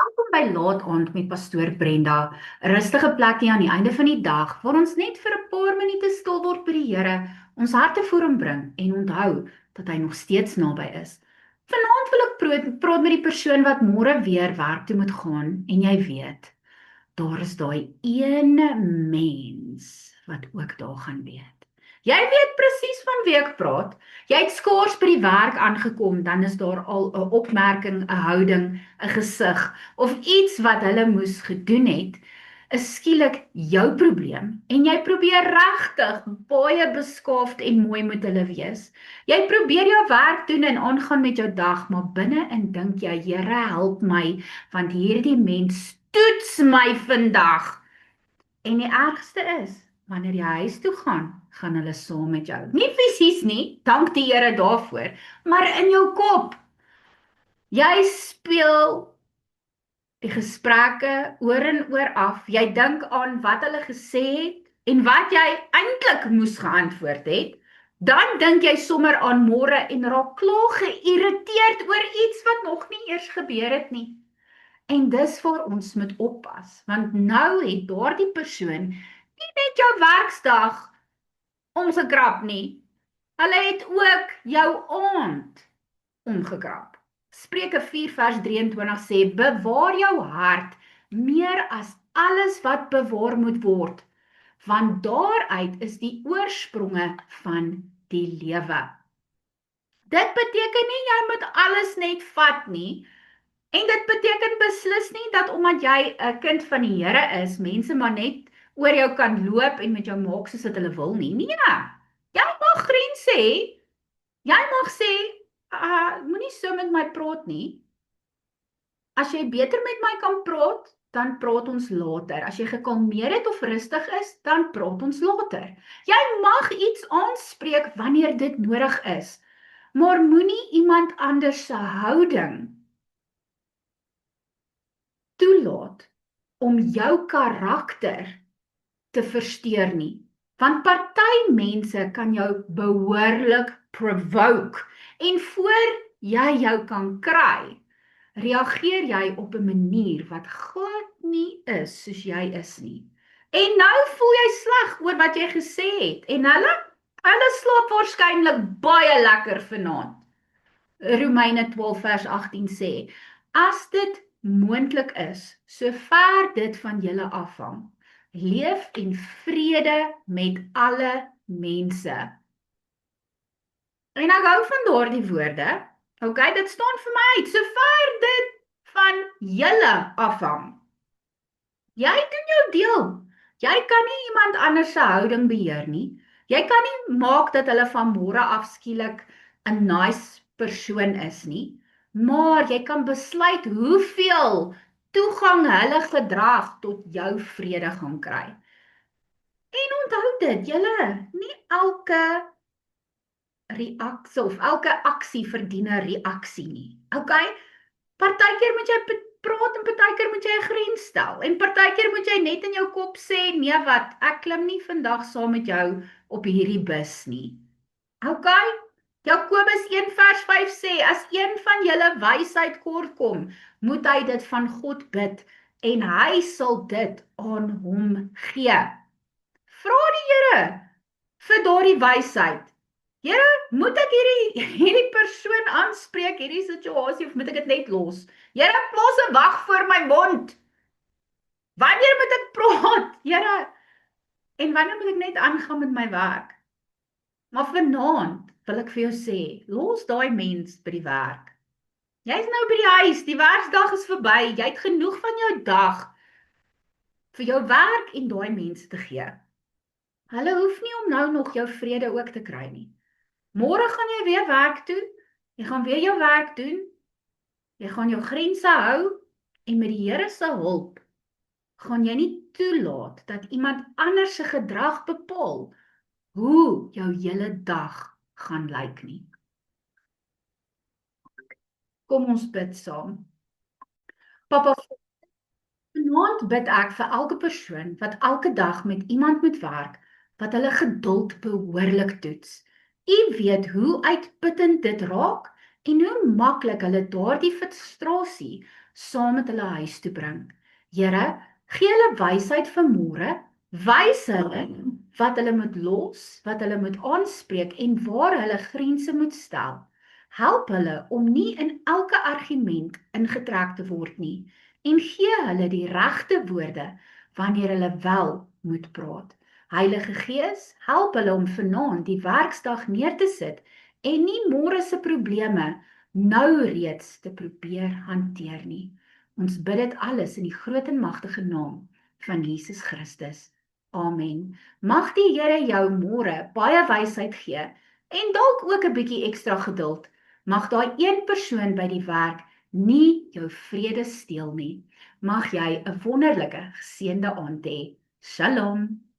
Welkom by Laat Aand met Pastoor Brenda, 'n rustige plekkie aan die einde van die dag, waar ons net vir 'n paar minute stil word by die Here, ons harte voor hom bring en onthou dat hy nog steeds naby is. Vanaand wil ek praat met die persoon wat môre weer werk toe moet gaan en jy weet, daar is daai een mens wat ook daar gaan weet. Jy weet presies van wie ek praat. Jy het skaars by die werk aangekom, dan is daar al 'n opmerking, 'n houding, 'n gesig of iets wat hulle moes gedoen het, is skielik jou probleem en jy probeer regtig baie beskaafd en mooi met hulle wees. Jy probeer jou werk doen en aangaan met jou dag, maar binne-in dink jy, Here, help my, want hierdie mens toets my vandag. En die ergste is, wanneer jy huis toe gaan hulle saam met jou. Nie fisies nie, dank die Here daarvoor, maar in jou kop. Jy speel die gesprekke oor en oor af. Jy dink aan wat hulle gesê het en wat jy eintlik moes geantwoord het. Dan dink jy sommer aan môre en raak klaar geïrriteerd oor iets wat nog nie eers gebeur het nie. En dis waar ons moet oppas, want nou het daardie persoon nie net jou werksdag omgekrap nie, hulle het ook jou aand omgekrap. Spreuke 4 vers 23 sê, bewaar jou hart meer as alles wat bewaar moet word, want daaruit is die oorspronge van die lewe. Dit beteken nie jy moet alles net vat nie, en dit beteken beslis nie dat omdat jy 'n kind van die Here is, mense maar net oor jou kan loop en met jou maak soos wat hulle wil nie. Nee, jy mag grense hê. Jy mag sê, moenie so met my praat nie. As jy beter met my kan praat, dan praat ons later. As jy gekalmeer het of rustig is, dan praat ons later. Jy mag iets aanspreek wanneer dit nodig is, maar moenie iemand anders se houding toelaat om jou karakter te versteur nie. Want party mense kan jou behoorlik provoke en voor jy jou kan kry, reageer jy op 'n manier wat glad nie is soos jy is nie. En nou voel jy sleg oor wat jy gesê het en hulle slaap waarskynlik baie lekker vanaand. Romeine 12 vers 18 sê, as dit moontlik is, sover dit van julle afhang, leef in vrede met alle mense. En ek hou van daardie woorde, dit staan vir my uit, sover dit van julle afhang. Jy doen jou deel. Jy kan nie iemand anders se houding beheer nie. Jy kan nie maak dat hulle van môre af skielik 'n nice persoon is nie. Maar jy kan besluit hoeveel toegang hulle gedrag tot jou vrede gaan kry. En onthou dit, nie elke reaksie of elke aksie verdien 'n reaksie nie. Partykeer moet jy praat en partykeer moet jy 'n grens stel. En partykeer moet jy net in jou kop sê, nee wat, ek klim nie vandag saam met jou op hierdie bus nie. Jakobus 1 vers 5 sê, as een van julle wysheid kort kom, moet hy dit van God bid, en hy sal dit aan hom gee. Vra die Here vir daardie wysheid. Here, moet ek hierdie persoon aanspreek, hierdie situasie, of moet ek dit net los? Here, plaas 'n wag voor my mond. Wanneer moet ek praat? Here, en wanneer moet ek net aangaan met my werk? Maar vanaand wil ek vir jou sê, los daai mens by die werk. Jy's nou by die huis, die werksdag is verby, jy het genoeg van jou dag vir jou werk en daai mense te gee. Hulle hoef nie om nou nog jou vrede ook te kry nie. Môre gaan jy weer werk toe, jy gaan weer jou werk doen, jy gaan jou grense hou, en met die Here se hulp, gaan jy nie toelaat dat iemand anders se gedrag bepaal hoe jou hele dag gaan lyk nie. Kom ons bid saam. Papa, vanaand bid ek vir elke persoon wat elke dag met iemand moet werk, wat hulle geduld behoorlik toets. U weet hoe uitputtend dit raak en hoe maklik hulle daardie frustrasie saam met hulle huis toe bring. Here, gee hulle wysheid vir môre, wys hulle wat hulle moet los, wat hulle moet aanspreek en waar hulle grense moet stel. Help hulle om nie in elke argument ingetrek te word nie en gee hulle die regte woorde wanneer hulle wel moet praat. Heilige Gees, help hulle om vanaand die werksdag neer te sit en nie môre se probleme nou reeds te probeer hanteer nie. Ons bid dit alles in die groot en magtige naam van Jesus Christus. Amen. Mag die Here jou môre baie wysheid gee en dalk ook 'n bietjie ekstra geduld. Mag daai een persoon by die werk nie jou vrede steel nie. Mag jy 'n wonderlike, geseënde aand hê. Shalom.